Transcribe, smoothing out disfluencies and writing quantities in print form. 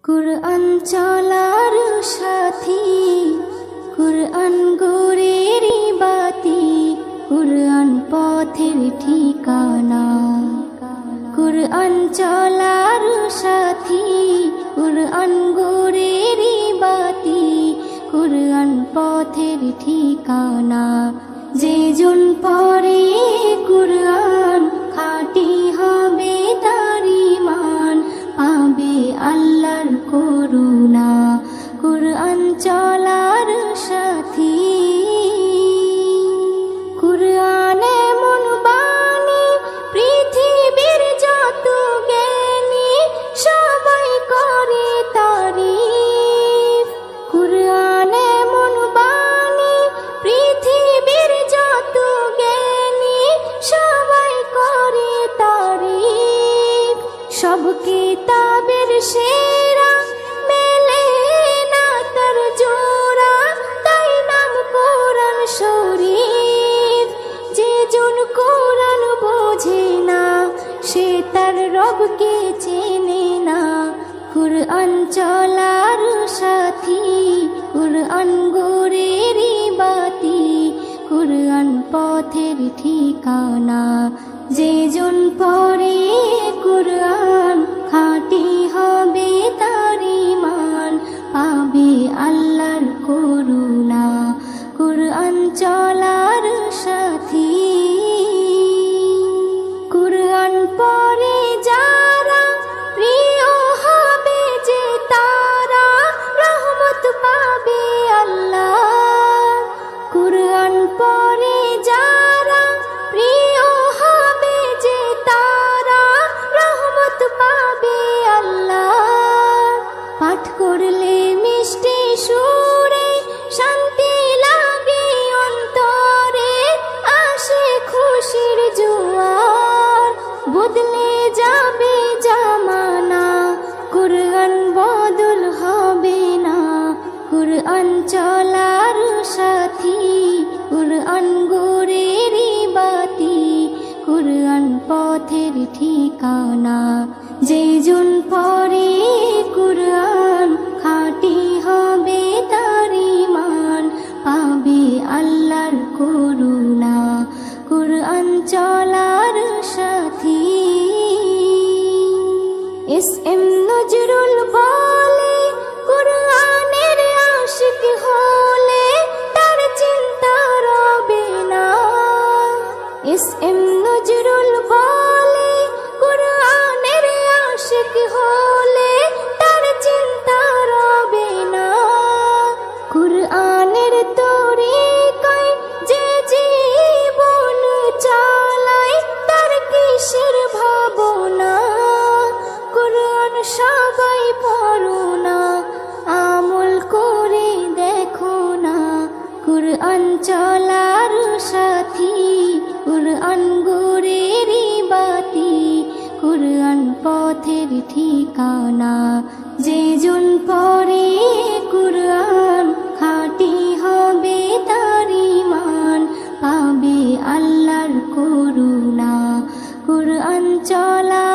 কুরআন চলার সাথী, কুরআন গোরের বাতি, কুরআন পথের ঠিকানা। কুরআন চলার সাথী, কুরআন গোরের বাতি, কুরআন পথের ঠিকানা। যে জন পড়ে কুরআন খাঁটি হবে তার ঈমান, পাবে আল্লাহর করুণা। কুরআন চলার সাথী, কুরআন এমন বাণী পৃথিবীর যত জ্ঞানী সবাই করে তারিফ। কুরআন এমন বাণী পৃথিবীর যত জ্ঞানী সবাই করে তারিফ। সব কিতাবের সেরা মেলে না তার জোড়া, তাই নাম কোরআন শরীফ। যে জন কোরআন বোঝে না সে তার রবকে চেনে না। কুরআন চলার সাথী, কুরআন গোরের বাতি, কুরআন পথের ঠিকানা। যে জন পড়ে কুরআন খাঁটি হবে তার ঈমান, পাবে আল্লাহর করুণা। কুরআন চলার সাথী, কুরআন পড়ে যারা প্রিয় হবে যে তারা, রহমত পাবে আল্লাহ। কুরআন পড়ে যারা প্রিয় হবে যে তারা, রহমত পাবে আল্লাহ। পাঠ করলে মিষ্টি সুরে শান্তি লাগে অন্তরে, আসে খুশির জোয়ার, বদলে যাবে জামানা, কুরআন বদল হবে না। কুরআন চলার সাথী, কুরআন গোরের বাতি, কুরআন পথের ঠিকানা। যে জন পড়ে কুরআন খাঁটি হবে তার ঈমান, পাবে আল্লাহর করুণা। কুরআন চলার সাথী, এস.এম. নজরুল বলে কুরআনের আশিক হলে তার চিন্তা রবে না। এস.এম. নজরুল বলে কুরআনের আশিক হলে তার চিন্তা রবে না। কুরআনের তরিকায় যে জীবন চালায় তার কিসের ভাবনা। কুরআন সবাই পড়ো না, আমল করে দেখো না। কুরআন চলার সাথী, কুরআন গোরের বাতি, কুরআন পথের ঠিকানা। যে জন পড়ে কুরআন খাঁটি হবে তার ঈমান, পাবে আল্লাহর করুণা। কুরআন চলা